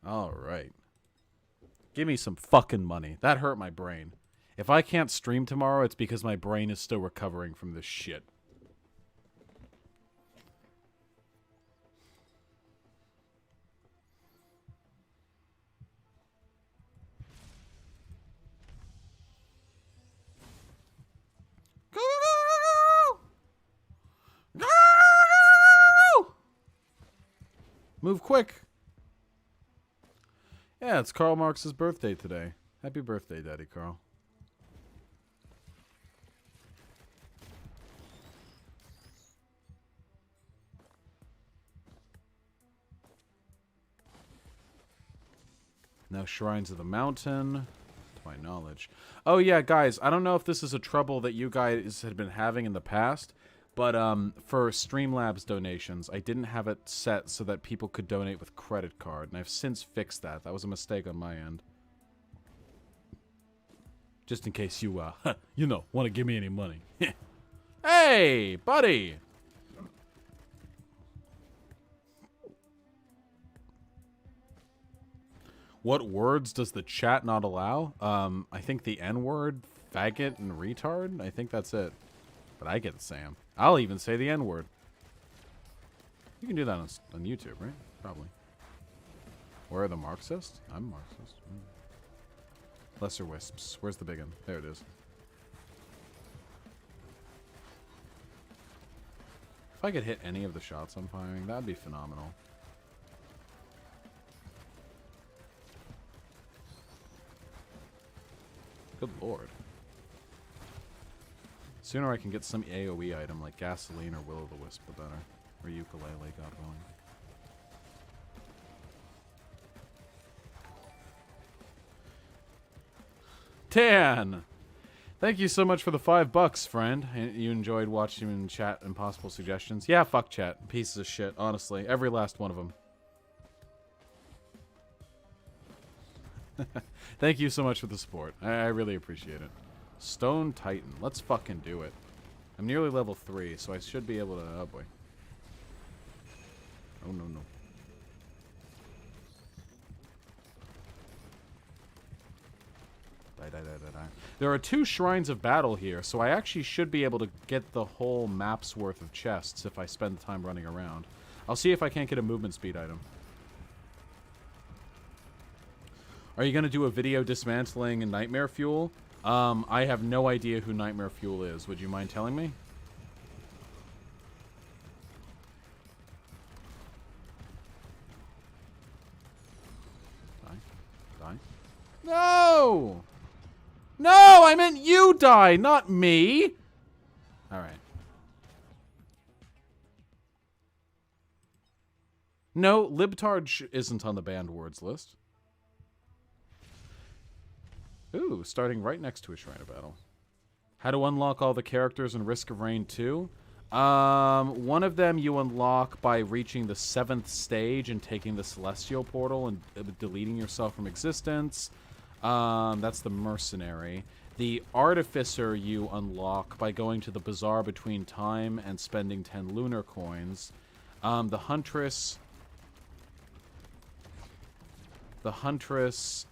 All right. Give me some fucking money. That hurt my brain. If I can't stream tomorrow, it's because my brain is still recovering from this shit. Go, go, go, go, go, go! Move quick. Yeah, it's Karl Marx's birthday today. Happy birthday, Daddy Carl. Now Shrines of the Mountain, to my knowledge. Oh yeah, guys, I don't know if this is a trouble that you guys had been having in the past, but for Streamlabs donations, I didn't have it set so that people could donate with credit card, and I've since fixed that. That was a mistake on my end. Just in case you, you know, want to give me any money. Hey, buddy! What words does the chat not allow? I think the N-word, faggot, and retard. I think that's it. But I get to say 'em. I'll even say the N-word. You can do that on YouTube, right? Probably. Where are the Marxists? I'm Marxist. Lesser Wisps. Where's the big one? There it is. If I could hit any of the shots I'm firing, that'd be phenomenal. Good lord. Sooner I can get some AoE item like gasoline or will-o'-the-wisp, the better. Or ukulele, God willing. Tan! Thank you so much for the $5, friend. You enjoyed watching in chat impossible suggestions? Yeah, fuck chat. Pieces of shit, honestly. Every last one of them. Thank you so much for the support. I really appreciate it. Stone Titan. Let's fucking do it. I'm nearly level 3, so I should be able to... Oh, boy. Oh, no, no. Die, die, die, die, die. There are 2 Shrines of Battle here, so I actually should be able to get the whole map's worth of chests if I spend the time running around. I'll see if I can't get a movement speed item. Are you going to do a video dismantling Nightmare Fuel? I have no idea who Nightmare Fuel is. Would you mind telling me? Die. Die. No! No! I meant you die, not me! Alright. No, libtard isn't on the banned words list. Ooh, starting right next to a Shrine of Battle. How to unlock all the characters in Risk of Rain 2? One of them you unlock by reaching the 7th stage and taking the Celestial Portal and deleting yourself from existence. That's the Mercenary. The Artificer you unlock by going to the Bazaar Between Time and spending 10 Lunar Coins. The Huntress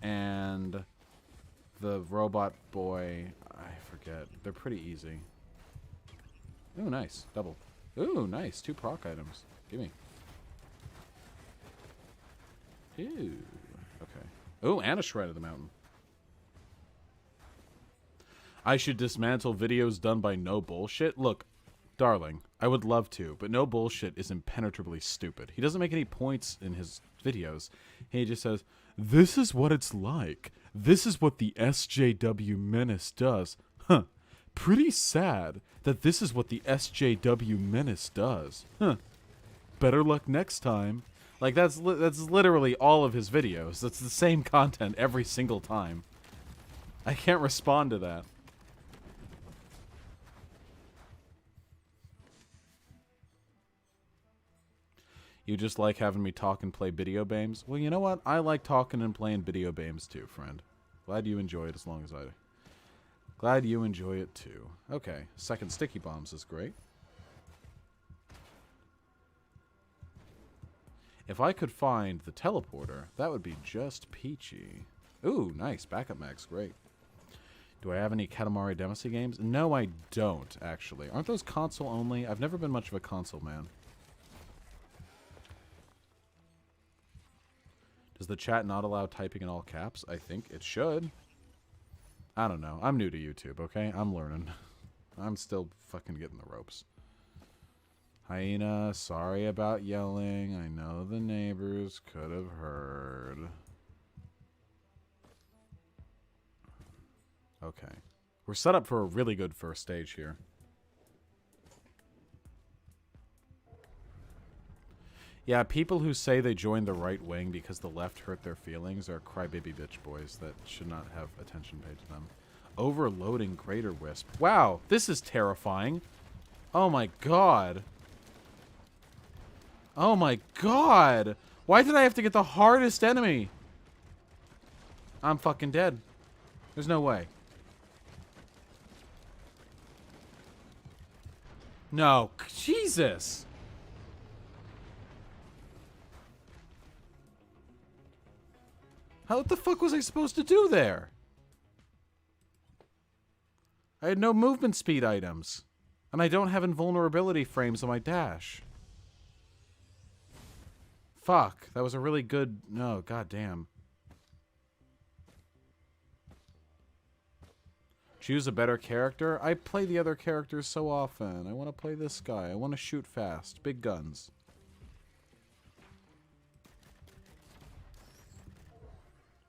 and... the robot boy, I forget. They're pretty easy. Ooh, nice. Double. Ooh, nice. 2 proc items. Gimme. Ooh. Okay. Ooh, and a Shrine of the Mountain. I should dismantle videos done by No Bullshit? Look, darling, I would love to, but No Bullshit is impenetrably stupid. He doesn't make any points in his videos. He just says, this is what it's like. This is what the SJW Menace does. Huh. Pretty sad that this is what the SJW Menace does. Huh. Better luck next time. Like, that's literally all of his videos. That's the same content every single time. I can't respond to that. You just like having me talk and play video games? Well, you know what? I like talking and playing video games too, friend. Glad you enjoy it as long as I do. Glad you enjoy it too. Okay, second sticky bombs is great. If I could find the teleporter, that would be just peachy. Ooh, nice. Backup mag's great. Do I have any Katamari Damacy games? No, I don't, actually. Aren't those console only? I've never been much of a console man. Does the chat not allow typing in all caps? I think it should. I don't know. I'm new to YouTube, okay? I'm learning. I'm still fucking getting the ropes. Hyena, sorry about yelling. I know the neighbors could have heard. Okay. We're set up for a really good first stage here. Yeah, people who say they joined the right wing because the left hurt their feelings are crybaby bitch boys that should not have attention paid to them. Overloading Greater Wisp. Wow, this is terrifying. Oh my god. Oh my god. Why did I have to get the hardest enemy? I'm fucking dead. There's no way. No, Jesus. What the fuck was I supposed to do there? I had no movement speed items. And I don't have invulnerability frames on my dash. Fuck, that was a really good... No, goddamn. Choose a better character? I play the other characters so often. I want to play this guy. I want to shoot fast. Big guns.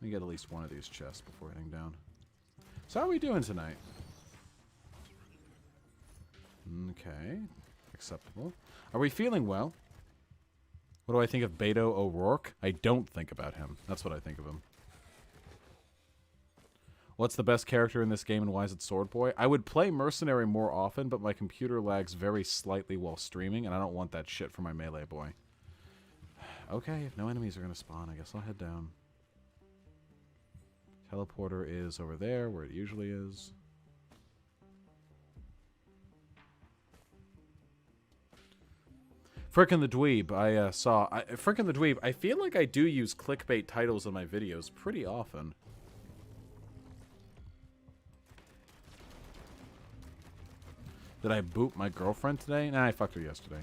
Let me get at least one of these chests before heading down. So how are we doing tonight? Okay. Acceptable. Are we feeling well? What do I think of Beto O'Rourke? I don't think about him. That's what I think of him. What's the best character in this game and why is it Sword Boy? I would play Mercenary more often, but my computer lags very slightly while streaming, and I don't want that shit for my Melee Boy. Okay, if no enemies are going to spawn, I guess I'll head down. Teleporter is over there, where it usually is. Frickin' the Dweeb, I saw... Frickin' the Dweeb, I feel like I do use clickbait titles in my videos pretty often. Did I boot my girlfriend today? Nah, I fucked her yesterday.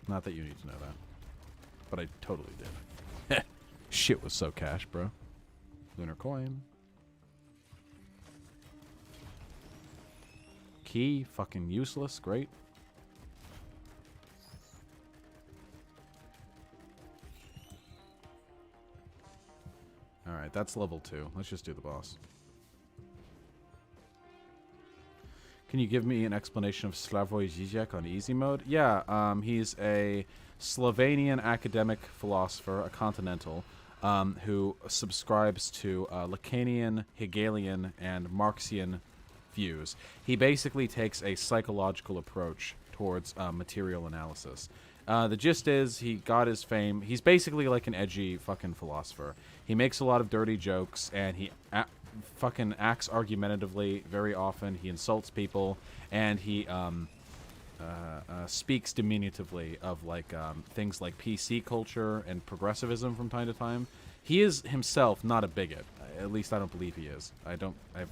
Not that you need to know that. But I totally did. Shit was so cash, bro. Lunar coin. Key, fucking useless, great. Alright, that's level 2. Let's just do the boss. Can you give me an explanation of Slavoj Žižek on easy mode? Yeah, he's a Slovenian academic philosopher, a continental, who subscribes to Lacanian, Hegelian, and Marxian views. He basically takes a psychological approach towards material analysis. The gist is, he got his fame. He's basically like an edgy fucking philosopher. He makes a lot of dirty jokes, and he fucking acts argumentatively very often. He insults people, and he speaks diminutively of like things like PC culture and progressivism from time to time. He is himself not a bigot. At least I don't believe he is. I've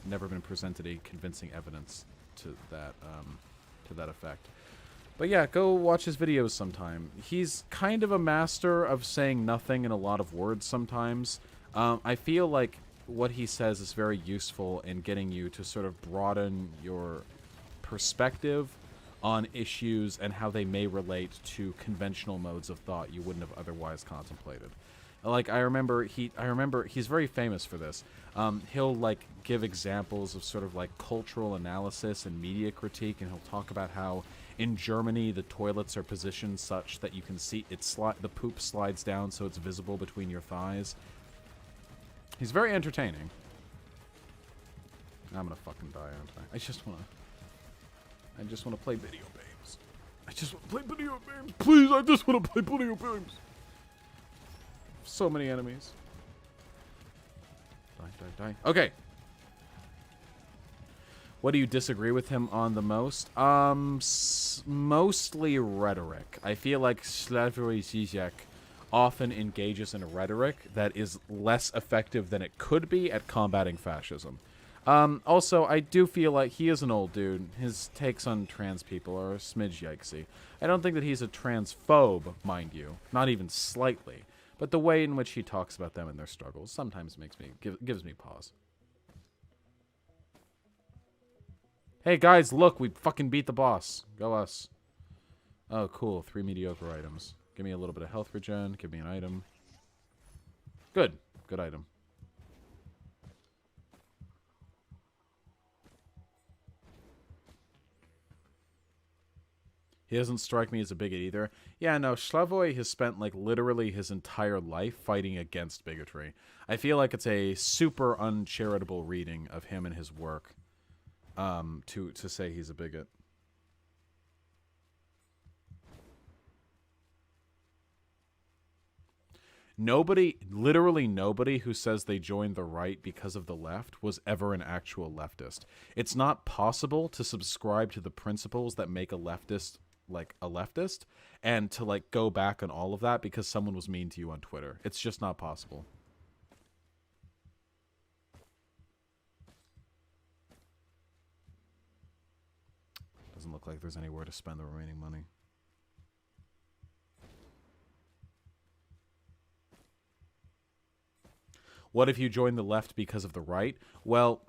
never been presented a convincing evidence to that effect. But yeah, go watch his videos sometime. He's kind of a master of saying nothing in a lot of words sometimes. I feel like what he says is very useful in getting you to sort of broaden your perspective on issues and how they may relate to conventional modes of thought you wouldn't have otherwise contemplated. Like, I remember he's very famous for this. He'll like give examples of sort of like cultural analysis and media critique, and he'll talk about how in Germany the toilets are positioned such that you can see the poop slides down so it's visible between your thighs. He's very entertaining. I'm gonna fucking die, aren't I? I just wanna play video games. I just wanna play video games. Please, I just wanna play video games. So many enemies. Die. Okay. What do you disagree with him on the most? Mostly rhetoric. I feel like Slavoj Žižek often engages in a rhetoric that is less effective than it could be at combating fascism. Also, I do feel like he is an old dude. His takes on trans people are a smidge yikesy. I don't think that he's a transphobe, mind you, not even slightly. But the way in which he talks about them and their struggles sometimes gives me pause. Hey guys, look, we fucking beat the boss. Go us. Oh, cool. 3 mediocre items. Give me a little bit of health regen. Give me an item. Good. Good item. He doesn't strike me as a bigot either. Yeah, no, Slavoj has spent, like, literally his entire life fighting against bigotry. I feel like it's a super uncharitable reading of him and his work, to say he's a bigot. Nobody, literally nobody who says they joined the right because of the left was ever an actual leftist. It's not possible to subscribe to the principles that make a leftist like a leftist and to like go back on all of that because someone was mean to you on Twitter. It's just not possible. Doesn't look like there's anywhere to spend the remaining money. What if you join the left because of the right? Well,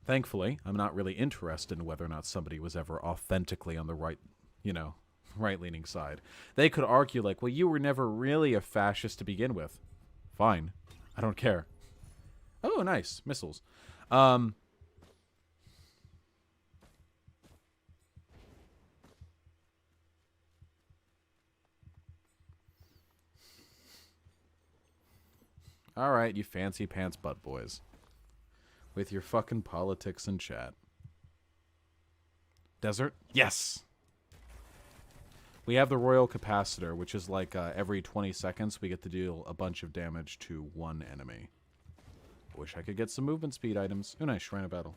thankfully, I'm not really interested in whether or not somebody was ever authentically on the right, you know, right-leaning side. They could argue like, well, you were never really a fascist to begin with. Fine. I don't care. Oh, nice. Missiles. Alright, you fancy pants butt boys. With your fucking politics and chat. Desert? Yes! We have the Royal Capacitor, which is like every 20 seconds we get to deal a bunch of damage to one enemy. Wish I could get some movement speed items. Ooh, nice, Shrine of Battle.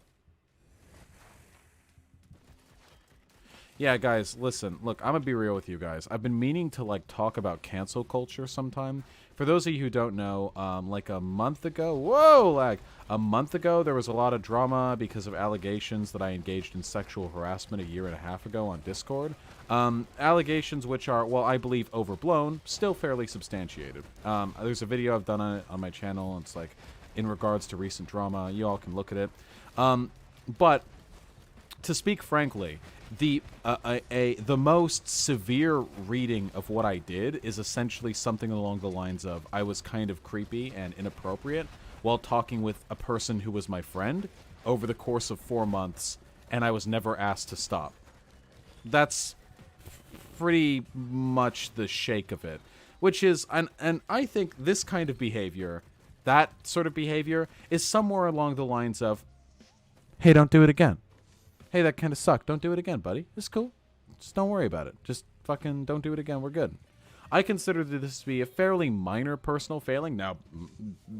Yeah, guys, listen. Look, I'm gonna be real with you guys. I've been meaning to, like, talk about cancel culture sometime. For those of you who don't know, like a month ago... Whoa, lag! A month ago, there was a lot of drama because of allegations that I engaged in sexual harassment a year and a half ago on Discord. Allegations which are, well, I believe overblown, still fairly substantiated. There's a video I've done on it on my channel. It's, like, in regards to recent drama. You all can look at it. But... to speak frankly, the most severe reading of what I did is essentially something along the lines of I was kind of creepy and inappropriate while talking with a person who was my friend over the course of 4 months, and I was never asked to stop. That's pretty much the shake of it, which is, and I think this kind of behavior, that sort of behavior, is somewhere along the lines of, hey, don't do it again. Hey, that kind of sucked. Don't do it again, buddy. It's cool. Just don't worry about it. Just fucking don't do it again. We're good. I consider this to be a fairly minor personal failing. Now,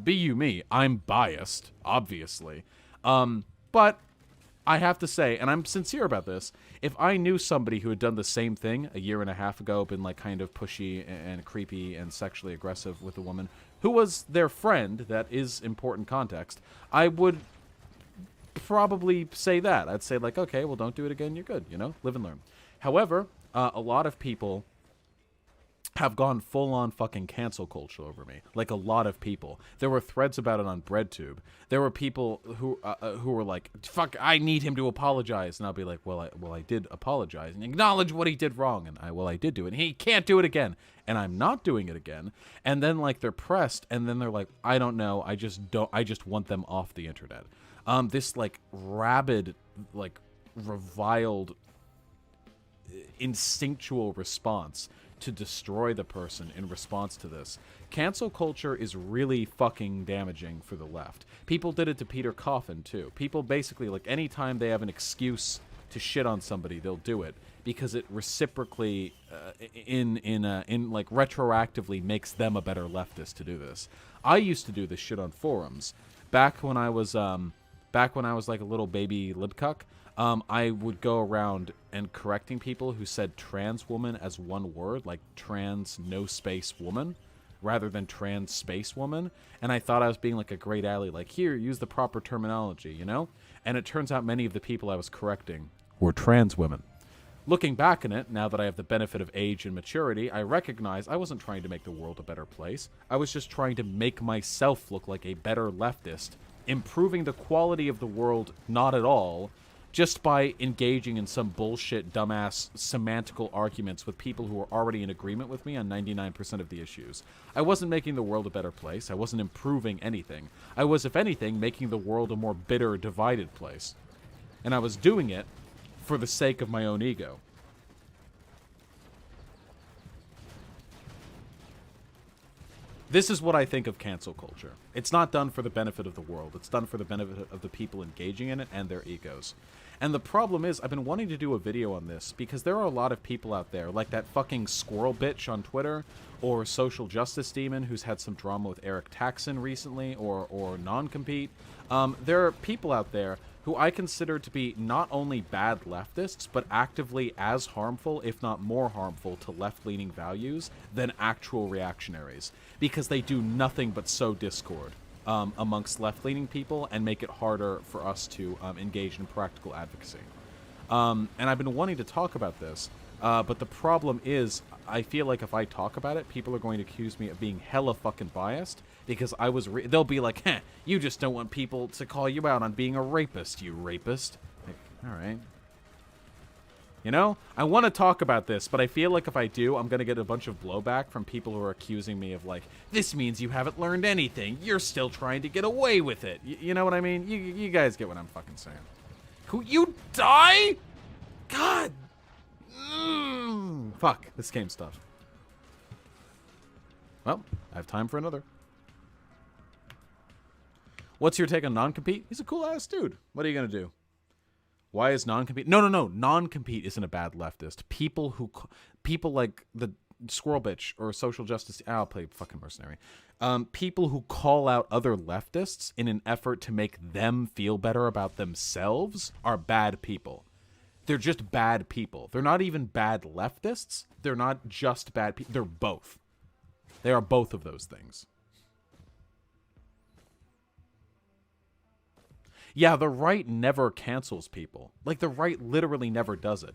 be you me. I'm biased, obviously. But I have to say, and I'm sincere about this, if I knew somebody who had done the same thing a year and a half ago, been like kind of pushy and creepy and sexually aggressive with a woman who was their friend, that is important context, I would probably say that. I'd say like, okay, well, don't do it again. You're good, you know, live and learn. However, a lot of people have gone full-on fucking cancel culture over me. Like a lot of people. There were threads about it on BreadTube. There were people who were like, fuck, I need him to apologize. And I'll be like, well, I did apologize and acknowledge what he did wrong. And I did do it. And he can't do it again. And I'm not doing it again. And then like they're pressed and then they're like, I don't know. I just want them off the internet. This like rabid, like reviled, instinctual response to destroy the person in response to this. Cancel culture is really fucking damaging for the left. People did it to Peter Coffin too. People basically, like, anytime they have an excuse to shit on somebody, they'll do it because it reciprocally, like retroactively makes them a better leftist to do this. I used to do this shit on forums back when I was back when I was like a little baby libcuck, I would go around and correcting people who said trans woman as one word, like trans no space woman, rather than trans space woman. And I thought I was being like a great ally, like, here, use the proper terminology, you know? And it turns out many of the people I was correcting were trans women. Looking back on it, now that I have the benefit of age and maturity, I recognize I wasn't trying to make the world a better place. I was just trying to make myself look like a better leftist, improving the quality of the world not at all, just by engaging in some bullshit, dumbass, semantical arguments with people who are already in agreement with me on 99% of the issues. I wasn't making the world a better place. I wasn't improving anything. I was, if anything, making the world a more bitter, divided place. And I was doing it for the sake of my own ego. This is what I think of cancel culture. It's not done for the benefit of the world. It's done for the benefit of the people engaging in it and their egos. And the problem is, I've been wanting to do a video on this because there are a lot of people out there, like that fucking squirrel bitch on Twitter, or Social Justice Demon, who's had some drama with Eric Taxon recently, or Non-Compete. There are people out there who I consider to be not only bad leftists, but actively as harmful, if not more harmful, to left-leaning values than actual reactionaries, because they do nothing but sow discord amongst left-leaning people and make it harder for us to engage in practical advocacy. And I've been wanting to talk about this, but the problem is, I feel like if I talk about it, people are going to accuse me of being hella fucking biased, because I was, they'll be like, heh, you just don't want people to call you out on being a rapist, you rapist. Like, alright. You know, I want to talk about this, but I feel like if I do, I'm going to get a bunch of blowback from people who are accusing me of, like, this means you haven't learned anything. You're still trying to get away with it. You know what I mean? You guys get what I'm fucking saying. Who, you die? God. Fuck, this game's tough. Well, I have time for another. What's your take on Non-Compete? He's a cool-ass dude. What are you going to do? Why is Non-Compete? No. Non-Compete isn't a bad leftist. People like the Squirrel Bitch or Social Justice... I'll play fucking mercenary. People who call out other leftists in an effort to make them feel better about themselves are bad people. They're just bad people. They're not even bad leftists. They're not just bad people. They're both. They are both of those things. Yeah, the right never cancels people. Like, the right literally never does it.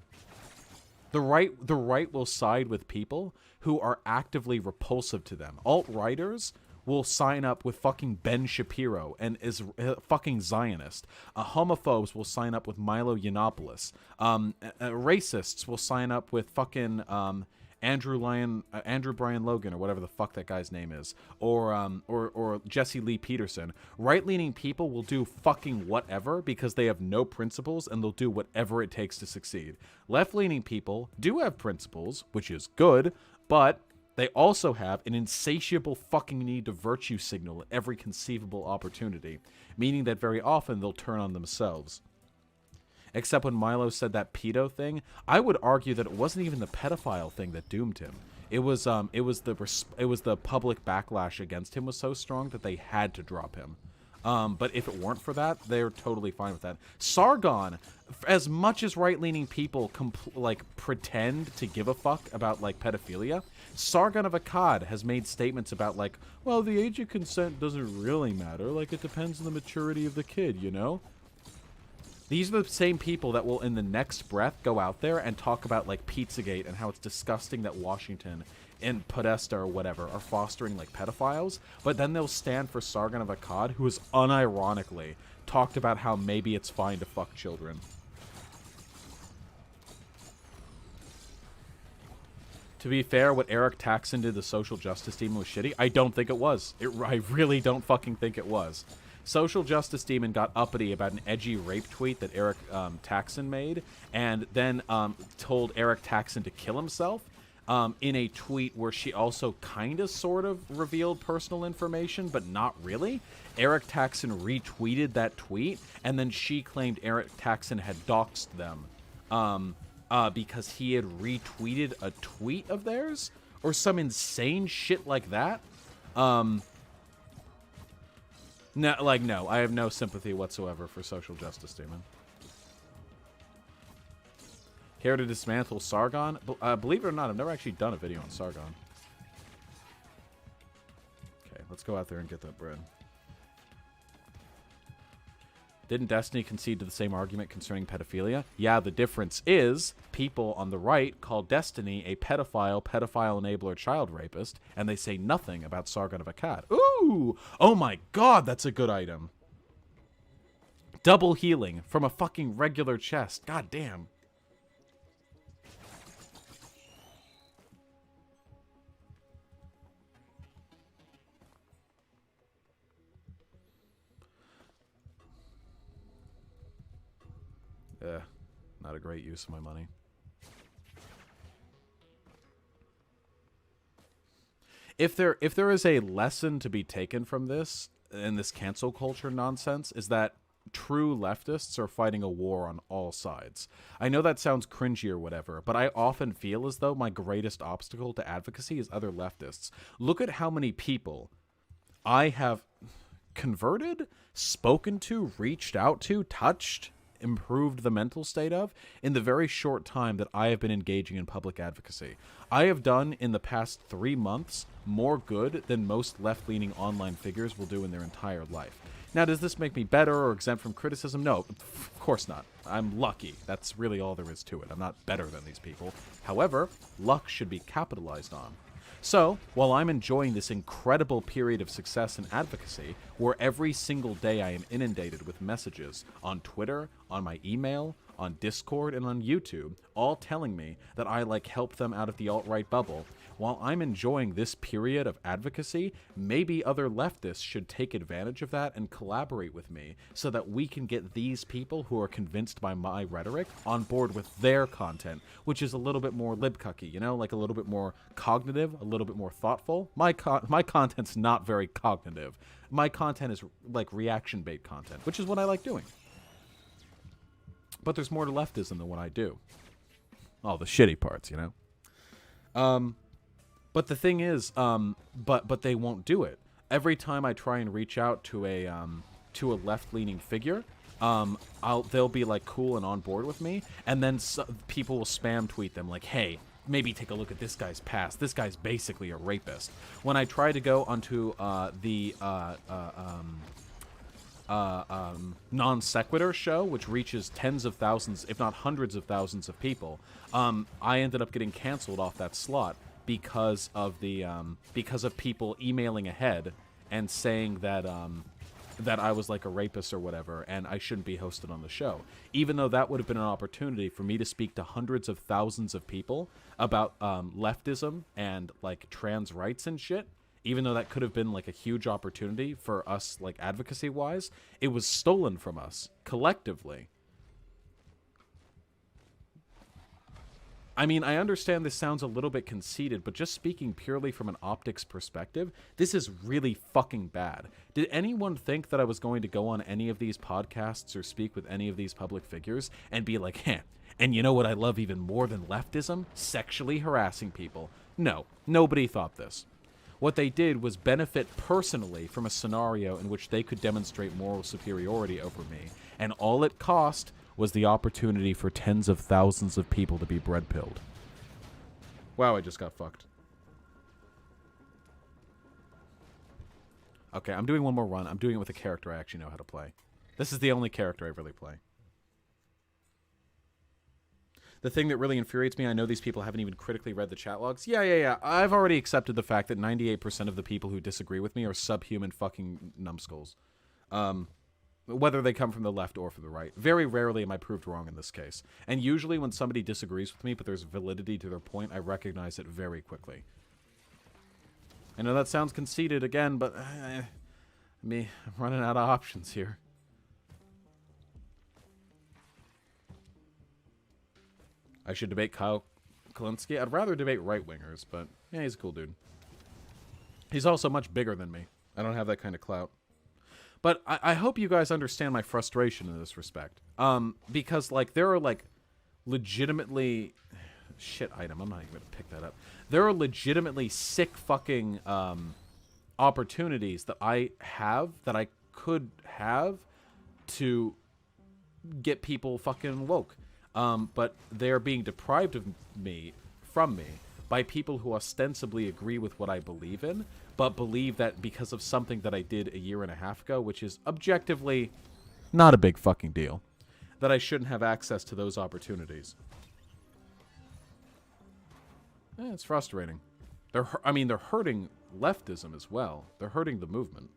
The right will side with people who are actively repulsive to them. Alt-righters will sign up with fucking Ben Shapiro and is fucking Zionist. Homophobes will sign up with Milo Yiannopoulos. Racists will sign up with fucking Andrew Brian Logan, or whatever the fuck that guy's name is, or Jesse Lee Peterson. Right-leaning people will do fucking whatever because they have no principles, and they'll do whatever it takes to succeed. Left-leaning people do have principles, which is good, but they also have an insatiable fucking need to virtue signal at every conceivable opportunity, meaning that very often they'll turn on themselves. Except when Milo said that pedo thing, I would argue that it wasn't even the pedophile thing that doomed him. It was the public backlash against him was so strong that they had to drop him. But if it weren't for that, they're totally fine with that. Sargon, as much as right-leaning people pretend to give a fuck about like pedophilia, Sargon of Akkad has made statements about like, well, the age of consent doesn't really matter. Like, it depends on the maturity of the kid, you know? These are the same people that will, in the next breath, go out there and talk about, like, Pizzagate and how it's disgusting that Washington and Podesta or whatever are fostering, like, pedophiles. But then they'll stand for Sargon of Akkad, who has unironically talked about how maybe it's fine to fuck children. To be fair, what Eric Taxon did to Social Justice Demon was shitty. I don't think it was. I really don't fucking think it was. Social Justice Demon got uppity about an edgy rape tweet that Eric Taxon made, and then told Eric Taxon to kill himself in a tweet where she also kind of sort of revealed personal information, but not really. Eric Taxon retweeted that tweet, and then she claimed Eric Taxon had doxed them because he had retweeted a tweet of theirs, or some insane shit like that. No, like, no. I have no sympathy whatsoever for social justice, Demon. Care to dismantle Sargon? Believe it or not, I've never actually done a video on Sargon. Okay, let's go out there and get that bread. Didn't Destiny concede to the same argument concerning pedophilia? Yeah, the difference is people on the right call Destiny a pedophile, pedophile enabler, child rapist, and they say nothing about Sargon of Akkad. Ooh! Oh my god, that's a good item. Double healing from a fucking regular chest. God damn. Not a great use of my money. If there is a lesson to be taken from this, in this cancel culture nonsense, is that true leftists are fighting a war on all sides. I know that sounds cringy or whatever, but I often feel as though my greatest obstacle to advocacy is other leftists. Look at how many people I have converted, spoken to, reached out to, touched, improved the mental state of in the very short time that I have been engaging in public advocacy. I have done in the past 3 months more good than most left-leaning online figures will do in their entire life. Now, does this make me better or exempt from criticism? No, of course not. I'm lucky. That's really all there is to it. I'm not better than these people. However, luck should be capitalized on. So, while I'm enjoying this incredible period of success and advocacy, where every single day I am inundated with messages on Twitter, on my email, on Discord, and on YouTube, all telling me that I, like, help them out of the alt-right bubble, while I'm enjoying this period of advocacy, maybe other leftists should take advantage of that and collaborate with me so that we can get these people who are convinced by my rhetoric on board with their content, which is a little bit more libcucky, you know, like a little bit more cognitive, a little bit more thoughtful. My content's not very cognitive. My content is like reaction bait content, which is what I like doing. But there's more to leftism than what I do. All the shitty parts, you know? But the thing is, but they won't do it. Every time I try and reach out to a left-leaning figure, they'll be like cool and on board with me, and then people will spam tweet them like, "Hey, maybe take a look at this guy's past. This guy's basically a rapist." When I try to go onto the non sequitur show, which reaches tens of thousands, if not hundreds of thousands of people, I ended up getting canceled off that slot because of people emailing ahead and saying that that I was like a rapist or whatever, and I shouldn't be hosted on the show. Even though that would have been an opportunity for me to speak to hundreds of thousands of people about leftism and like trans rights and shit. Even though that could have been like a huge opportunity for us, like advocacy wise, it was stolen from us collectively. I mean, I understand this sounds a little bit conceited, but just speaking purely from an optics perspective, this is really fucking bad. Did anyone think that I was going to go on any of these podcasts or speak with any of these public figures and be like, "Heh, and you know what I love even more than leftism? Sexually harassing people." No, nobody thought this. What they did was benefit personally from a scenario in which they could demonstrate moral superiority over me, and all it cost was the opportunity for tens of thousands of people to be bread-pilled. Wow, I just got fucked. Okay, I'm doing one more run. I'm doing it with a character I actually know how to play. This is the only character I really play. The thing that really infuriates me, I know these people haven't even critically read the chat logs. Yeah. I've already accepted the fact that 98% of the people who disagree with me are subhuman fucking numbskulls. Whether they come from the left or from the right. Very rarely am I proved wrong in this case. And usually when somebody disagrees with me, but there's validity to their point, I recognize it very quickly. I know that sounds conceited again, but I'm running out of options here. I should debate Kyle Kalinske. I'd rather debate right-wingers, but yeah, he's a cool dude. He's also much bigger than me. I don't have that kind of clout. But I hope you guys understand my frustration in this respect. Because, like, there are, like, legitimately... Shit item. I'm not even going to pick that up. There are legitimately sick fucking opportunities that I have that I could have to get people fucking woke. But they're being deprived from me by people who ostensibly agree with what I believe in, but believe that because of something that I did a year and a half ago, which is objectively not a big fucking deal, that I shouldn't have access to those opportunities. It's frustrating. They're hurting leftism as well. They're hurting the movement.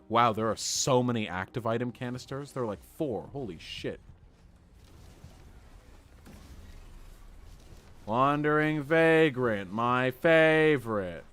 Wow, there are so many active item canisters. There are like 4. Holy shit. Wandering Vagrant, my favorite.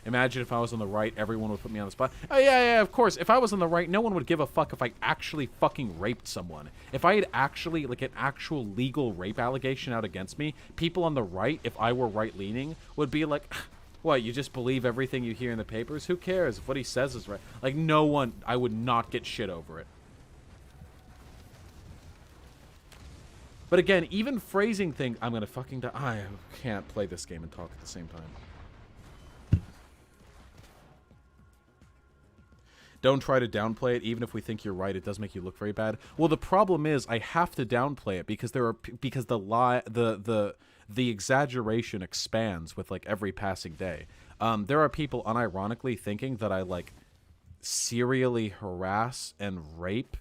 Imagine if I was on the right, everyone would put me on the spot. Oh, yeah, of course. If I was on the right, no one would give a fuck if I actually fucking raped someone. If I had actually, like, an actual legal rape allegation out against me, people on the right, if I were right-leaning, would be like, what, you just believe everything you hear in the papers? Who cares if what he says is right? Like, no one, I would not get shit over it. But again, even phrasing things, I'm gonna fucking die. I can't play this game and talk at the same time. Don't try to downplay it, even if we think you're right. It does make you look very bad. Well, the problem is I have to downplay it because the exaggeration expands with like every passing day. There are people unironically thinking that I like serially harass and rape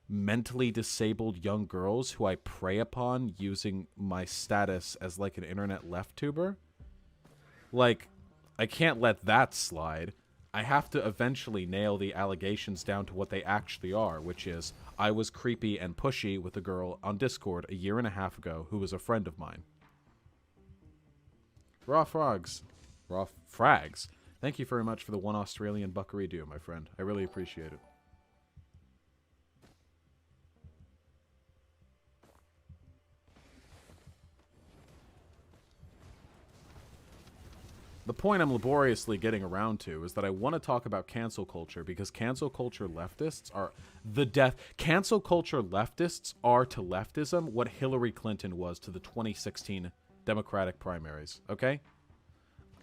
mentally disabled young girls who I prey upon using my status as like an internet left tuber. Like, I can't let that slide. I have to eventually nail the allegations down to what they actually are, which is I was creepy and pushy with a girl on Discord a year and a half ago who was a friend of mine. Raw frags. Thank you very much for the 1 Australian buckaroo, my friend. I really appreciate it. The point I'm laboriously getting around to is that I want to talk about cancel culture because cancel culture leftists are the death. Cancel culture leftists are to leftism what Hillary Clinton was to the 2016 Democratic primaries. Okay,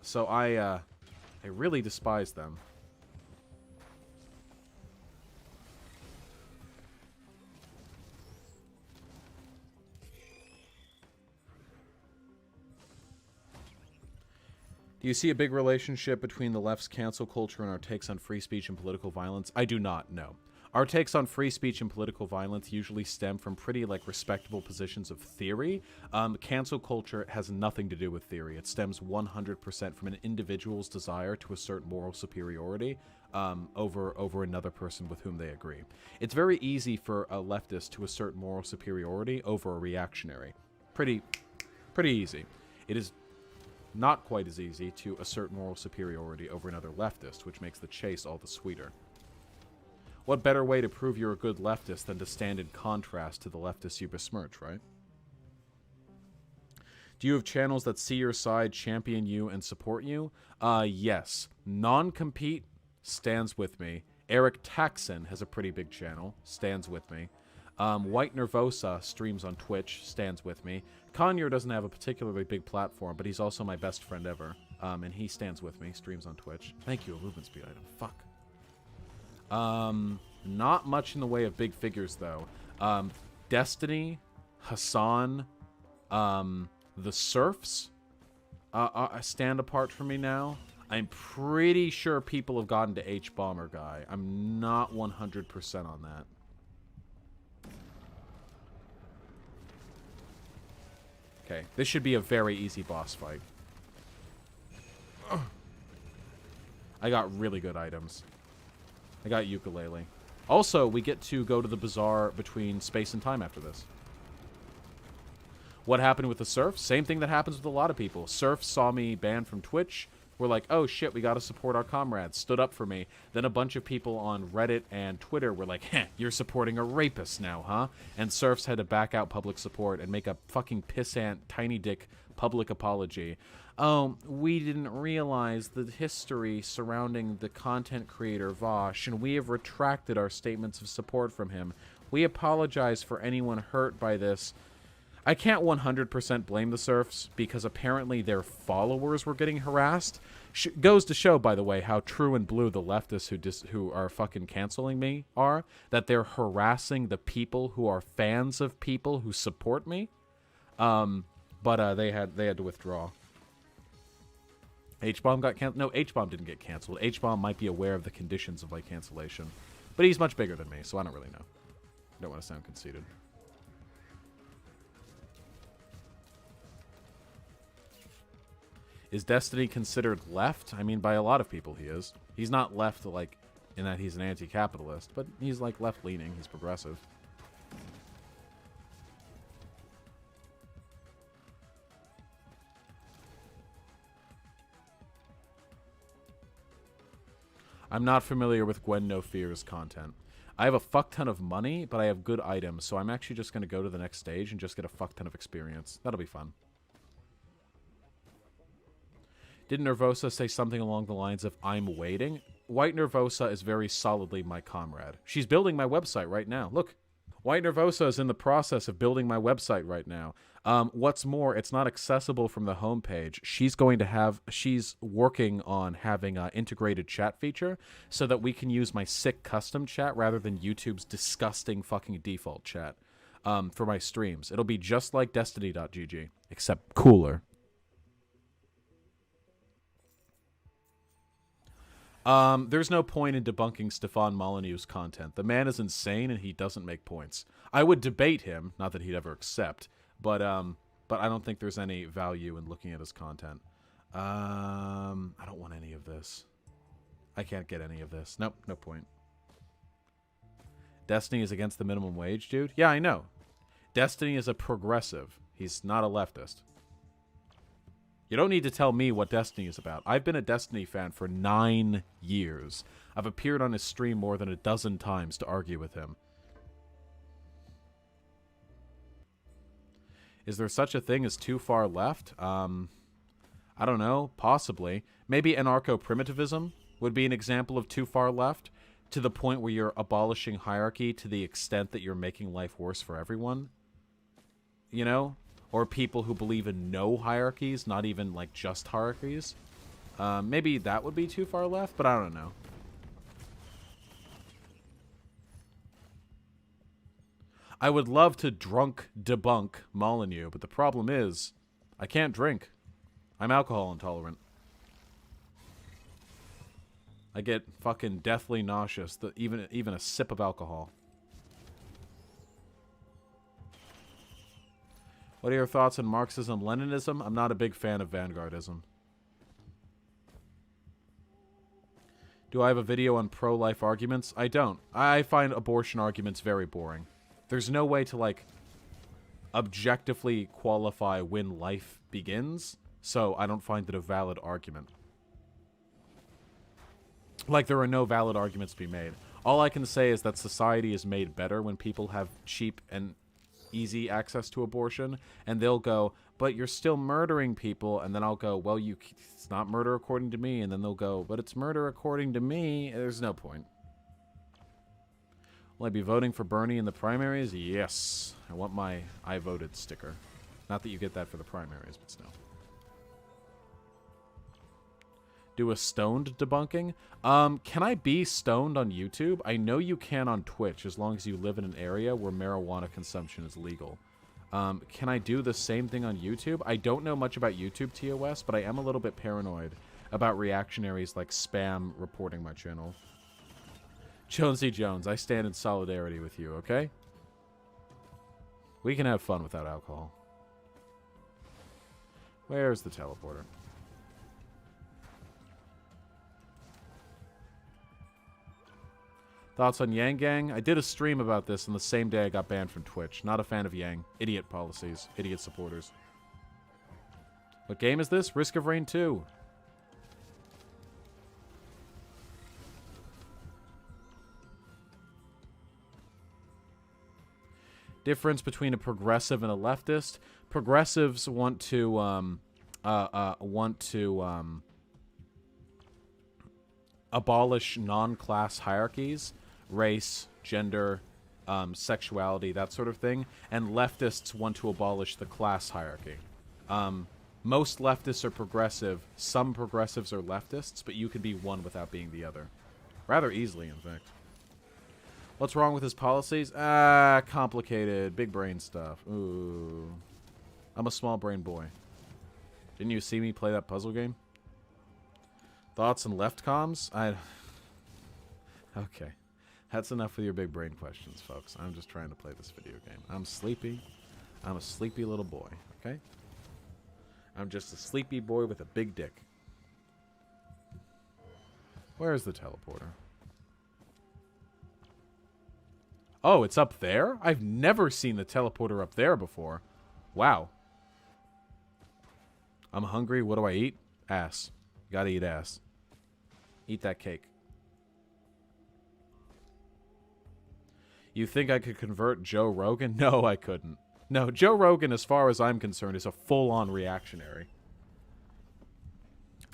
so I really despise them. Do you see a big relationship between the left's cancel culture and our takes on free speech and political violence? I do not, no. Our takes on free speech and political violence usually stem from pretty, like, respectable positions of theory. Cancel culture has nothing to do with theory. It stems 100% from an individual's desire to assert moral superiority over another person with whom they agree. It's very easy for a leftist to assert moral superiority over a reactionary. Pretty easy. It is not quite as easy to assert moral superiority over another leftist, which makes the chase all the sweeter. What better way to prove you're a good leftist than to stand in contrast to the leftists you besmirch, right? Do you have channels that see your side, champion you, and support you? Yes. Non-compete stands with me. Eric Taxon has a pretty big channel, stands with me. White Nervosa streams on Twitch, stands with me. Conyer doesn't have a particularly big platform, but he's also my best friend ever. And he stands with me, streams on Twitch. Thank you, a movement speed item. Fuck. Not much in the way of big figures, though. Destiny, Hassan, the Serfs stand apart from me now. I'm pretty sure people have gotten to H-Bomber Guy. I'm not 100% on that. Okay, this should be a very easy boss fight. Ugh. I got really good items. I got ukulele. Also, we get to go to the bazaar between space and time after this. What happened with the Surfs? Same thing that happens with a lot of people. Surfs saw me banned from Twitch. We're like, oh shit, we gotta support our comrades. Stood up for me. Then a bunch of people on Reddit and Twitter were like, heh, you're supporting a rapist now, huh? And Surfs had to back out public support and make a fucking pissant, tiny dick public apology. We didn't realize the history surrounding the content creator Vaush, and we have retracted our statements of support from him. We apologize for anyone hurt by this. I can't 100% blame the serfs, because apparently their followers were getting harassed. Goes to show, by the way, how true and blue the leftists who are fucking canceling me are, that they're harassing the people who are fans of people who support me. But they had to withdraw. H-Bomb got canceled? No, H-Bomb didn't get canceled. H-Bomb might be aware of the conditions of, like, cancellation. But he's much bigger than me, so I don't really know. I don't want to sound conceited. Is Destiny considered left? I mean, by a lot of people he is. He's not left, like, in that he's an anti-capitalist, but he's, like, left-leaning. He's progressive. I'm not familiar with Gwen No Fear's content. I have a fuck ton of money, but I have good items, so I'm actually just going to go to the next stage and just get a fuck ton of experience. That'll be fun. Did Nervosa say something along the lines of, I'm waiting? White Nervosa is very solidly my comrade. She's building my website right now. Look, White Nervosa is in the process of building my website right now. What's more, it's not accessible from the homepage. She's working on having an integrated chat feature so that we can use my sick custom chat rather than YouTube's disgusting fucking default chat for my streams. It'll be just like Destiny.gg, except cooler. There's no point in debunking Stefan Molyneux's content. The man is insane and he doesn't make points. I would debate him, not that he'd ever accept, but I don't think there's any value in looking at his content. I don't want any of this. I can't get any of this. Nope, no point. Destiny is against the minimum wage, dude? Yeah, I know. Destiny is a progressive. He's not a leftist. You don't need to tell me what Destiny is about. I've been a Destiny fan for 9 years. I've appeared on his stream more than a dozen times to argue with him. Is there such a thing as too far left? I don't know. Possibly. Maybe anarcho-primitivism would be an example of too far left, to the point where you're abolishing hierarchy to the extent that you're making life worse for everyone. You know? Or people who believe in no hierarchies, not even, like, just hierarchies. Maybe that would be too far left, but I don't know. I would love to drunk debunk Molyneux, but the problem is, I can't drink. I'm alcohol intolerant. I get fucking deathly nauseous, even a sip of alcohol. What are your thoughts on Marxism-Leninism? I'm not a big fan of vanguardism. Do I have a video on pro-life arguments? I don't. I find abortion arguments very boring. There's no way to, like, objectively qualify when life begins, so I don't find it a valid argument. Like, there are no valid arguments to be made. All I can say is that society is made better when people have cheap and easy access to abortion, and they'll go, but you're still murdering people, and then I'll go, well, it's not murder according to me, and then they'll go, but it's murder according to me. There's no point. Will I be voting for Bernie in the primaries? Yes. I want my I voted sticker. Not that you get that for the primaries, but still. Do a stoned debunking? Can I be stoned on YouTube? I know you can on Twitch, as long as you live in an area where marijuana consumption is legal. Can I do the same thing on YouTube? I don't know much about YouTube TOS, but I am a little bit paranoid about reactionaries like spam reporting my channel. Jonesy Jones, I stand in solidarity with you, okay? We can have fun without alcohol. Where's the teleporter? Thoughts on Yang Gang? I did a stream about this on the same day I got banned from Twitch. Not a fan of Yang. Idiot policies. Idiot supporters. What game is this? Risk of Rain 2. Difference between a progressive and a leftist. Progressives want to abolish non-class hierarchies, race, gender, sexuality, that sort of thing. And leftists want to abolish the class hierarchy. Most leftists are progressive. Some progressives are leftists, but you could be one without being the other. Rather easily, in fact. What's wrong with his policies? Complicated. Big brain stuff. Ooh. I'm a small brain boy. Didn't you see me play that puzzle game? Thoughts on left comms? Okay. That's enough with your big brain questions, folks. I'm just trying to play this video game. I'm sleepy. I'm a sleepy little boy, okay? I'm just a sleepy boy with a big dick. Where's the teleporter? Oh, it's up there? I've never seen the teleporter up there before. Wow. I'm hungry. What do I eat? Ass. Gotta eat ass. Eat that cake. You think I could convert Joe Rogan? No, I couldn't. No, Joe Rogan, as far as I'm concerned, is a full-on reactionary.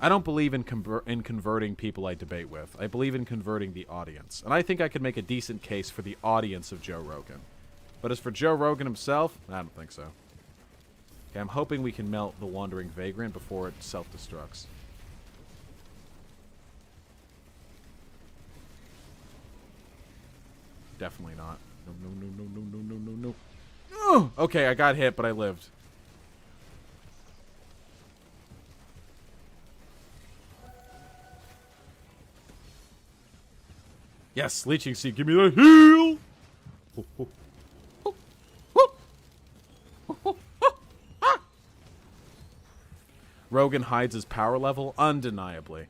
I don't believe in converting people I debate with. I believe in converting the audience. And I think I could make a decent case for the audience of Joe Rogan. But as for Joe Rogan himself, I don't think so. Okay, I'm hoping we can melt the Wandering Vagrant before it self-destructs. Definitely not. No. Oh, okay, I got hit, but I lived. Yes, Leeching Seed, give me the heal! Rogan hides his power level? Undeniably.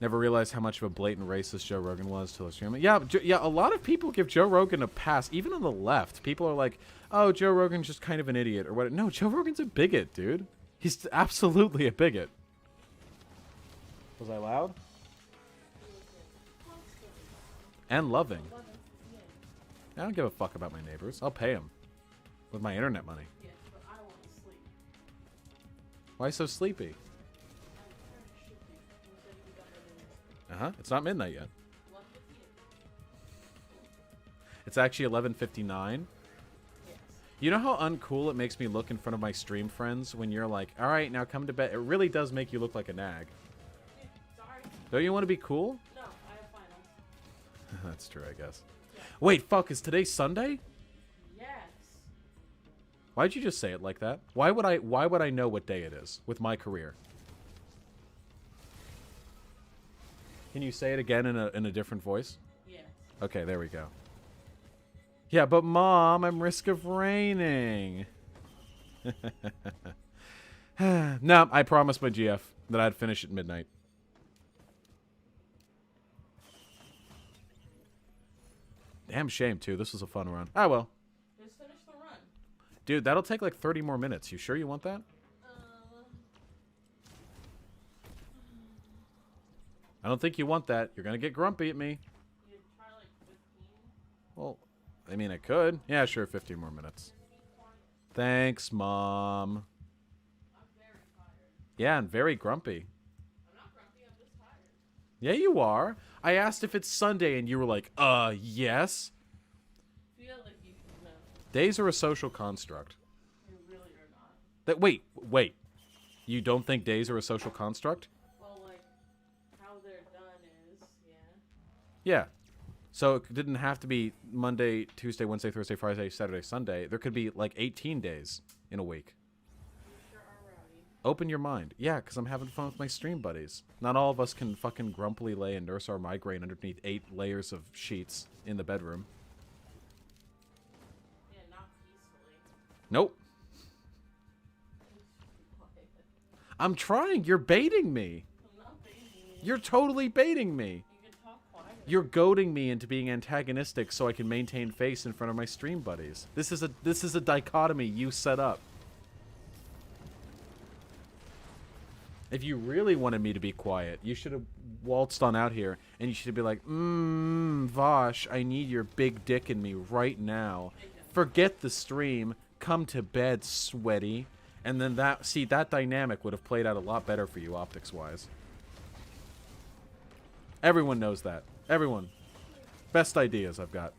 Never realized how much of a blatant racist Joe Rogan was till extremely. Yeah, a lot of people give Joe Rogan a pass, even on the left. People are like, oh, Joe Rogan's just kind of an idiot, or what. No, Joe Rogan's a bigot, dude. He's absolutely a bigot. Was I loud? And loving. I don't give a fuck about my neighbors. I'll pay them. With my internet money. Yes, but I want to sleep. Why so sleepy? Uh-huh. It's not midnight yet. It's actually 11:59. Yes. You know how uncool it makes me look in front of my stream friends when you're like, all right, now come to bed. It really does make you look like a nag. Sorry. Don't you want to be cool? No, I have finals. That's true, I guess. Yeah. Wait, fuck, is today Sunday? Yes. Why'd you just say it like that? Why would I know what day it is with my career? Can you say it again in a different voice? Yes. Okay, there we go. Yeah, but Mom, I'm risk of raining. No, I promised my GF that I'd finish at midnight. Damn shame, too. This was a fun run. Ah, well. Just finish the run. Dude, that'll take like 30 more minutes. You sure you want that? I don't think you want that. You're going to get grumpy at me. You try like 15? Well, I mean, I could. Yeah, sure, 15 more minutes. Thanks, Mom. I'm very tired. Yeah, and very grumpy. I'm not grumpy, I'm just tired. Yeah, you are. I asked if it's Sunday, and you were like, yes. Feel like you should know. Days are a social construct. You really are not. That wait. You don't think days are a social construct? Well, like, how they're done is, yeah. Yeah. So it didn't have to be Monday, Tuesday, Wednesday, Thursday, Friday, Saturday, Sunday. There could be like 18 days in a week. You sure are rowdy. Open your mind. Yeah, because I'm having fun with my stream buddies. Not all of us can fucking grumpily lay and nurse our migraine underneath 8 layers of sheets in the bedroom. Yeah, not peacefully. Nope. You should be quiet. I'm trying. You're baiting me. I'm not baiting you. You're totally baiting me. You can talk quiet. You're goading me into being antagonistic so I can maintain face in front of my stream buddies. This is a dichotomy you set up. If you really wanted me to be quiet, you should have waltzed on out here, and you should be like, Vosh, I need your big dick in me right now. Forget the stream. Come to bed, sweaty. And then that dynamic would have played out a lot better for you optics-wise. Everyone knows that. Everyone. Best ideas I've got.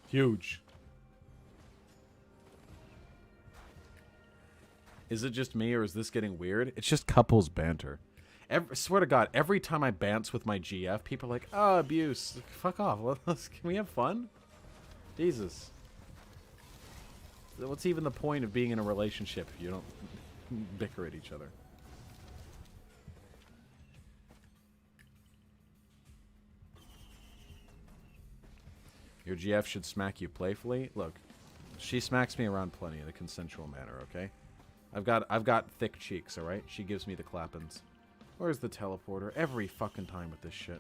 Huge. Is it just me, or is this getting weird? It's just couples banter. Swear to God, every time I bants with my GF, people are like, oh, abuse. Fuck off. Can we have fun? Jesus. What's even the point of being in a relationship if you don't bicker at each other? Your GF should smack you playfully. Look, she smacks me around plenty in a consensual manner, okay? I've got thick cheeks, all right? She gives me the clappins. Where's the teleporter? Every fucking time with this shit.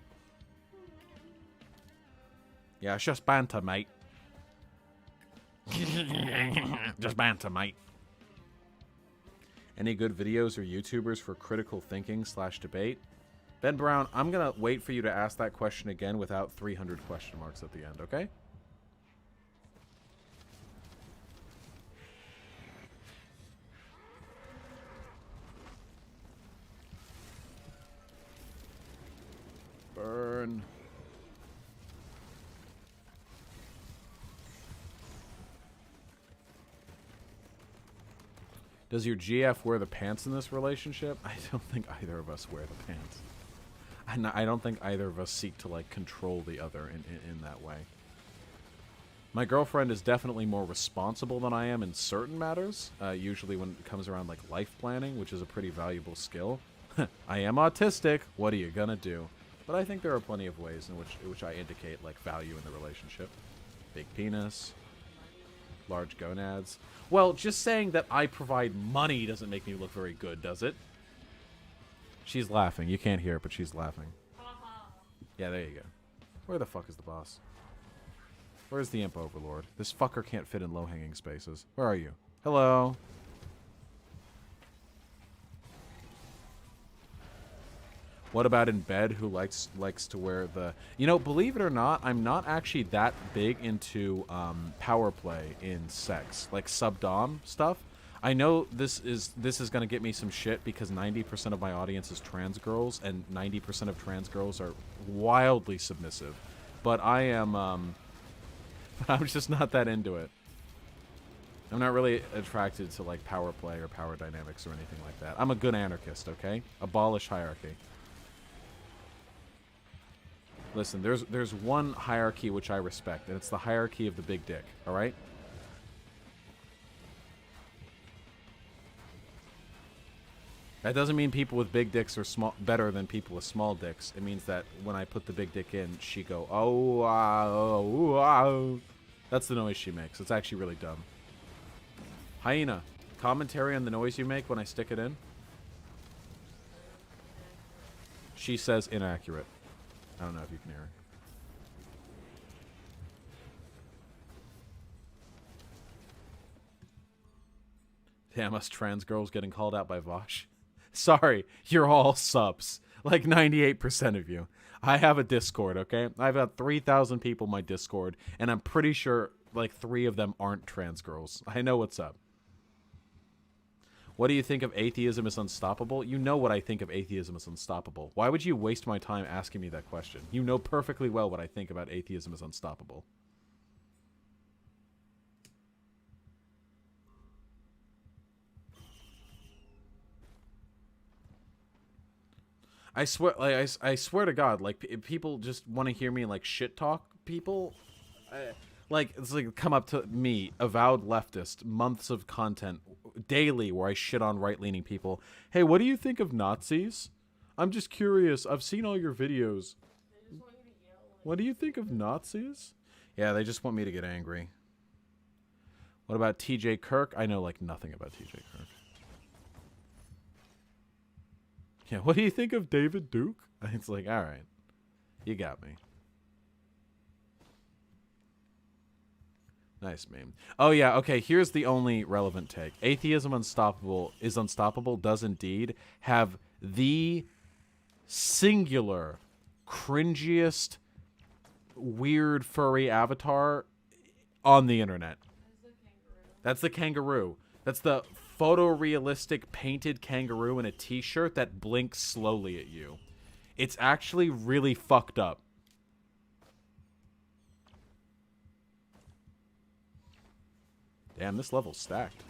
Yeah, it's just banter, mate. Just banter, mate. Any good videos or YouTubers for critical thinking / debate? Ben Brown, I'm going to wait for you to ask that question again without 300 question marks at the end, okay? Burn. Does your GF wear the pants in this relationship? I don't think either of us wear the pants. I don't think either of us seek to, like, control the other in that way. My girlfriend is definitely more responsible than I am in certain matters, usually when it comes around, like, life planning, which is a pretty valuable skill. I am autistic. What are you gonna do? But I think there are plenty of ways in which I indicate, like, value in the relationship. Big penis. Large gonads. Well, just saying that I provide money doesn't make me look very good, does it? She's laughing. You can't hear it, but she's laughing. Yeah, there you go. Where the fuck is the boss? Where's the imp overlord? This fucker can't fit in low-hanging spaces. Where are you? Hello? What about in bed? Who likes to wear the... You know, believe it or not, I'm not actually that big into power play in sex. Like sub-dom stuff. I know this is going to get me some shit because 90% of my audience is trans girls, and 90% of trans girls are wildly submissive. But I am... I'm just not that into it. I'm not really attracted to, like, power play or power dynamics or anything like that. I'm a good anarchist, okay? Abolish hierarchy. Listen, there's one hierarchy which I respect, and it's the hierarchy of the big dick, alright? That doesn't mean people with big dicks are better than people with small dicks. It means that when I put the big dick in, she go, oh. That's the noise she makes. It's actually really dumb. Hyena, commentary on the noise you make when I stick it in? She says inaccurate. I don't know if you can hear her. Damn, us trans girls getting called out by Vaush. Sorry, you're all subs. Like 98% of you. I have a Discord, okay? I've got 3,000 people in my Discord, and I'm pretty sure like 3 of them aren't trans girls. I know what's up. What do you think of atheism is unstoppable? You know what I think of atheism is unstoppable. Why would you waste my time asking me that question? You know perfectly well what I think about atheism is unstoppable. I swear, like, I swear to God, like, if people just want to hear me, like, shit talk people, like, it's like, come up to me, avowed leftist, months of content, daily, where I shit on right-leaning people. Hey, what do you think of Nazis? I'm just curious. I've seen all your videos. What do you think of Nazis? Yeah, they just want me to get angry. What about TJ Kirk? I know, like, nothing about TJ Kirk. Yeah, what do you think of David Duke? It's like, all right, you got me. Nice meme. Oh yeah, okay, here's the only relevant take. Atheism Unstoppable does indeed have the singular cringiest weird furry avatar on the internet. That's the kangaroo. That's the photorealistic painted kangaroo in a t-shirt that blinks slowly at you. It's actually really fucked up. Damn, this level's stacked.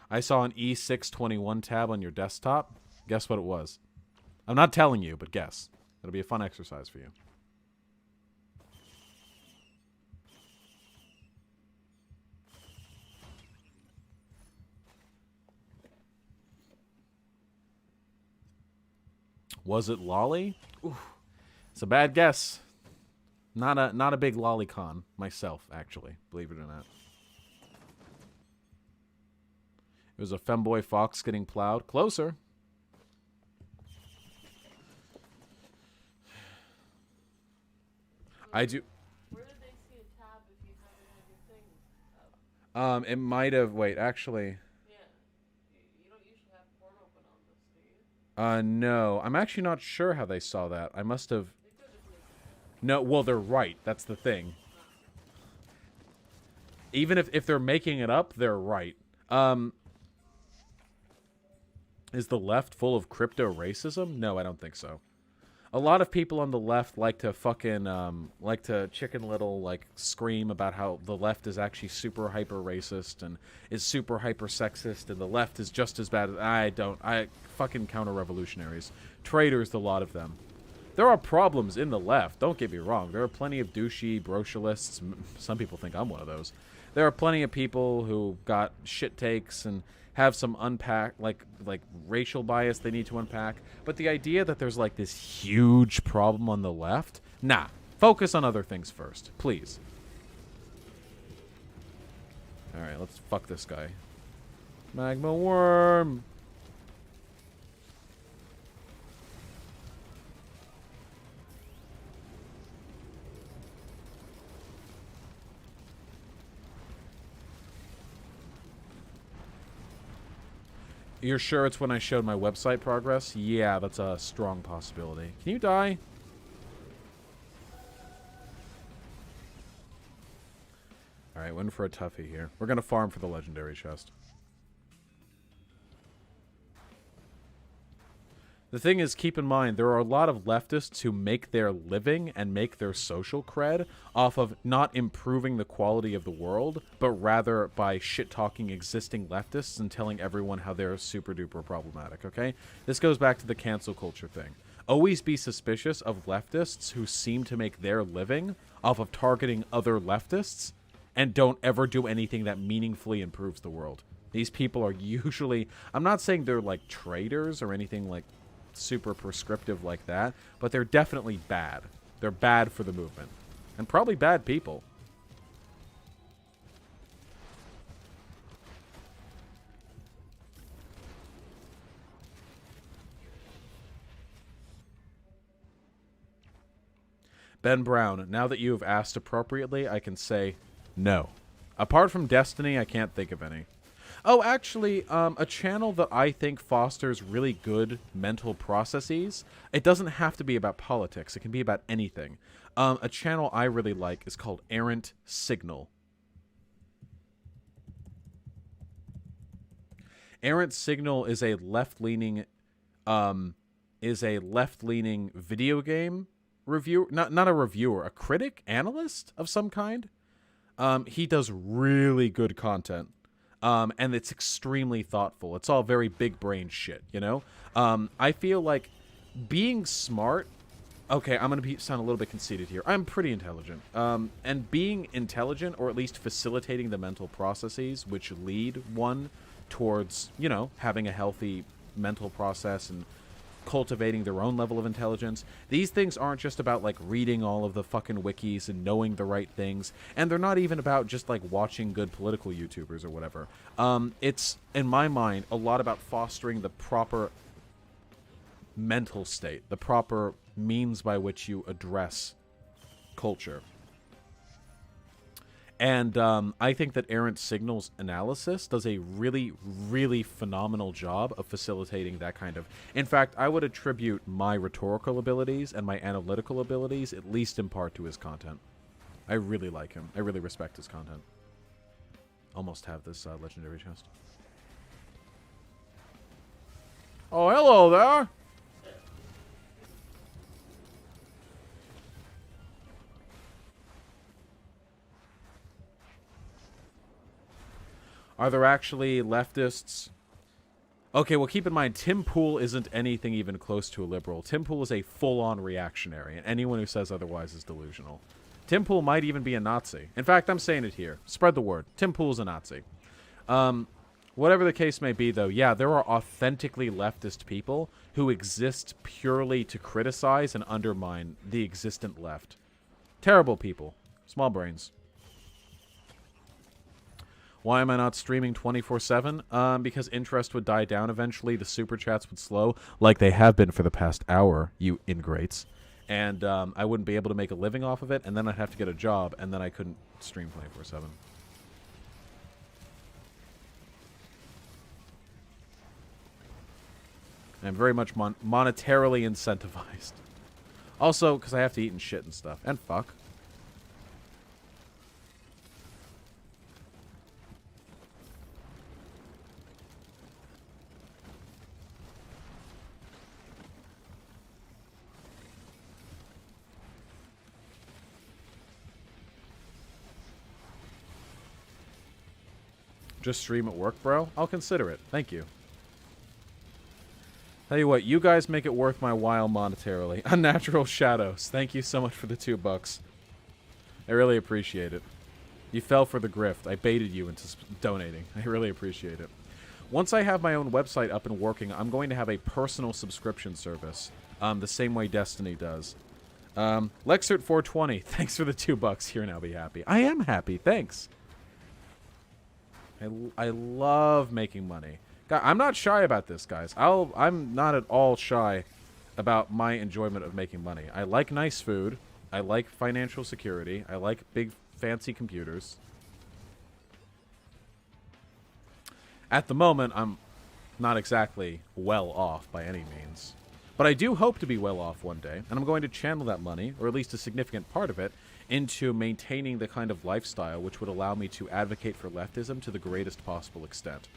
I saw an E621 tab on your desktop. Guess what it was? I'm not telling you, but guess. It'll be a fun exercise for you. Was it Lolly? Ooh, it's a bad guess. Not a big lolicon myself, actually, believe it or not. It was a femboy fox getting plowed. Closer. I do. Where did they see a tab if you haven't had your thing up? It might have. Wait, actually. Yeah. You don't usually have porn open on this, do you? No. I'm actually not sure how they saw that. I must have. No, well, they're right. That's the thing. Even if they're making it up, they're right. Is the left full of crypto racism? No, I don't think so. A lot of people on the left like to fucking, like to Chicken Little, like, scream about how the left is actually super hyper racist and is super hyper sexist and the left is just as bad as... I fucking counter-revolutionaries. Traitors, the lot of them. There are problems in the left, don't get me wrong. There are plenty of douchey brocialists. Some people think I'm one of those. There are plenty of people who got shit takes and have some like racial bias they need to unpack. But the idea that there's like this huge problem on the left, nah. Focus on other things first, please. All right, let's fuck this guy. Magma worm. You're sure it's when I showed my website progress? Yeah, that's a strong possibility. Can you die? Alright, waiting for a toughie here. We're gonna farm for the legendary chest. The thing is, keep in mind, there are a lot of leftists who make their living and make their social cred off of not improving the quality of the world, but rather by shit-talking existing leftists and telling everyone how they're super-duper problematic, okay? This goes back to the cancel culture thing. Always be suspicious of leftists who seem to make their living off of targeting other leftists and don't ever do anything that meaningfully improves the world. These people are usually... I'm not saying they're, like, traitors or anything like... super prescriptive like that, but they're definitely bad. They're bad for the movement. And probably bad people. Ben Brown, now that you have asked appropriately, I can say no. Apart from Destiny, I can't think of any. Oh, actually, a channel that I think fosters really good mental processes. It doesn't have to be about politics. It can be about anything. A channel I really like is called Errant Signal. Errant Signal is a left-leaning, video game reviewer. Not a reviewer, a critic, analyst of some kind. He does really good content. And it's extremely thoughtful. It's all very big brain shit, you know? I feel like being smart... Okay, I'm going to sound a little bit conceited here. I'm pretty intelligent. And being intelligent, or at least facilitating the mental processes which lead one towards, you know, having a healthy mental process and cultivating their own level of intelligence. These things aren't just about, like, reading all of the fucking wikis and knowing the right things. And they're not even about just, like, watching good political YouTubers or whatever. It's, in my mind, a lot about fostering the proper mental state, the proper means by which you address culture. And I think that errant signals analysis does a really, really phenomenal job of facilitating that kind of... In fact, I would attribute my rhetorical abilities and my analytical abilities, at least in part, to his content. I really like him. I really respect his content. Almost have this legendary chest. Oh, hello there! Are there actually leftists? Okay, well, keep in mind, Tim Pool isn't anything even close to a liberal. Tim Pool is a full-on reactionary, and anyone who says otherwise is delusional. Tim Pool might even be a Nazi. In fact, I'm saying it here. Spread the word. Tim Pool is a Nazi. Whatever the case may be, though, yeah, there are authentically leftist people who exist purely to criticize and undermine the existent left. Terrible people. Small brains. Why am I not streaming 24/7? Because interest would die down eventually. The super chats would slow, like they have been for the past hour, you ingrates. And I wouldn't be able to make a living off of it, and then I'd have to get a job, and then I couldn't stream 24/7. I'm very much monetarily incentivized. Also, because I have to eat and shit and stuff. And fuck. Just stream at work, bro? I'll consider it. Thank you. Tell you what, you guys make it worth my while monetarily. Unnatural Shadows. Thank you so much for the $2. I really appreciate it. You fell for the grift. I baited you into donating. I really appreciate it. Once I have my own website up and working, I'm going to have a personal subscription service. The same way Destiny does. Lexert420. Thanks for the $2. Here now, be happy. I am happy. Thanks. I love making money. God, I'm not shy about this, guys. I'm not at all shy about my enjoyment of making money. I like nice food. I like financial security. I like big, fancy computers. At the moment, I'm not exactly well off by any means. But I do hope to be well off one day, and I'm going to channel that money, or at least a significant part of it, into maintaining the kind of lifestyle which would allow me to advocate for leftism to the greatest possible extent.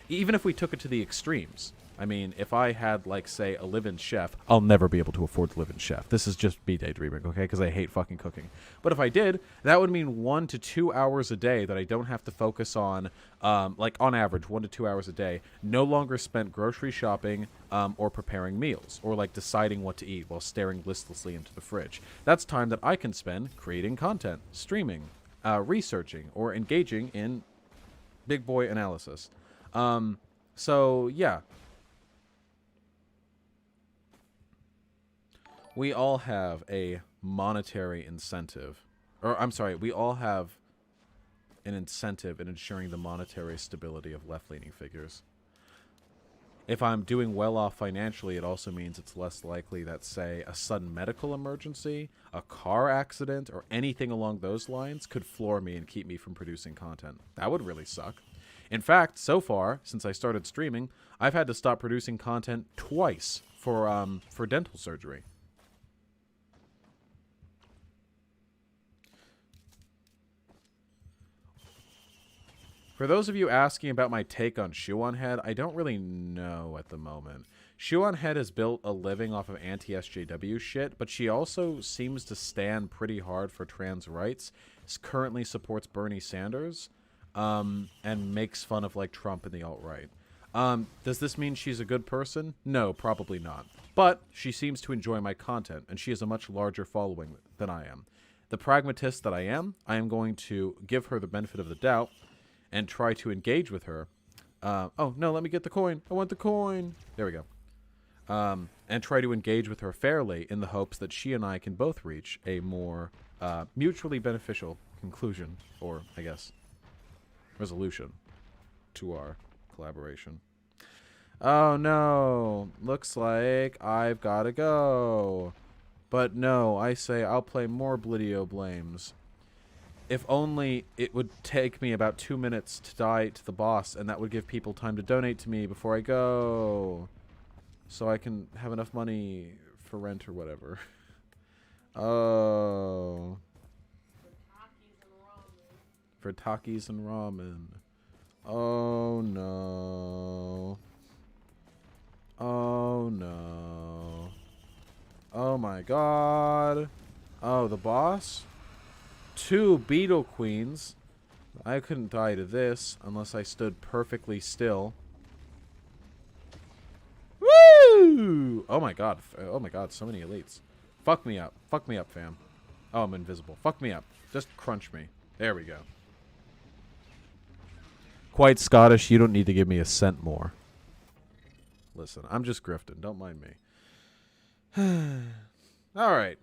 Even if we took it to the extremes. I mean, if I had, like, say, a live-in chef, I'll never be able to afford to live-in chef. This is just me daydreaming, okay? Because I hate fucking cooking. But if I did, that would mean 1 to 2 hours a day that I don't have to focus on, like, on average, 1 to 2 hours a day, no longer spent grocery shopping or preparing meals, or, like, deciding what to eat while staring listlessly into the fridge. That's time that I can spend creating content, streaming, researching, or engaging in big boy analysis. So, yeah. We all have a monetary incentive. Or, I'm sorry, we all have an incentive in ensuring the monetary stability of left-leaning figures. If I'm doing well off financially, it also means it's less likely that, say, a sudden medical emergency, a car accident, or anything along those lines could floor me and keep me from producing content. That would really suck. In fact, so far, since I started streaming, I've had to stop producing content twice for dental surgery. For those of you asking about my take on Shoe Head, I don't really know at the moment. Shoe Head has built a living off of anti-SJW shit, but she also seems to stand pretty hard for trans rights, currently supports Bernie Sanders, and makes fun of, like, Trump and the alt-right. Does this mean she's a good person? No, probably not. But she seems to enjoy my content, and she has a much larger following than I am. The pragmatist that I am going to give her the benefit of the doubt and try to engage with her. Oh, no, let me get the coin. I want the coin. There we go. And try to engage with her fairly in the hopes that she and I can both reach a more mutually beneficial conclusion, or, I guess, resolution to our collaboration. Oh no, looks like I've gotta go. But no, I say I'll play more Blidio Blames. If only it would take me about 2 minutes to die to the boss, and that would give people time to donate to me before I go. So I can have enough money for rent or whatever. Oh. For Takis and ramen. Oh no. Oh no. Oh my god. Oh, the boss? 2 beetle queens. I couldn't die to this unless I stood perfectly still. Woo! Oh my god. Oh my god, so many elites. Fuck me up. Fuck me up, fam. Oh, I'm invisible. Fuck me up. Just crunch me. There we go. Quite Scottish. You don't need to give me a cent more. Listen, I'm just grifting. Don't mind me. All right.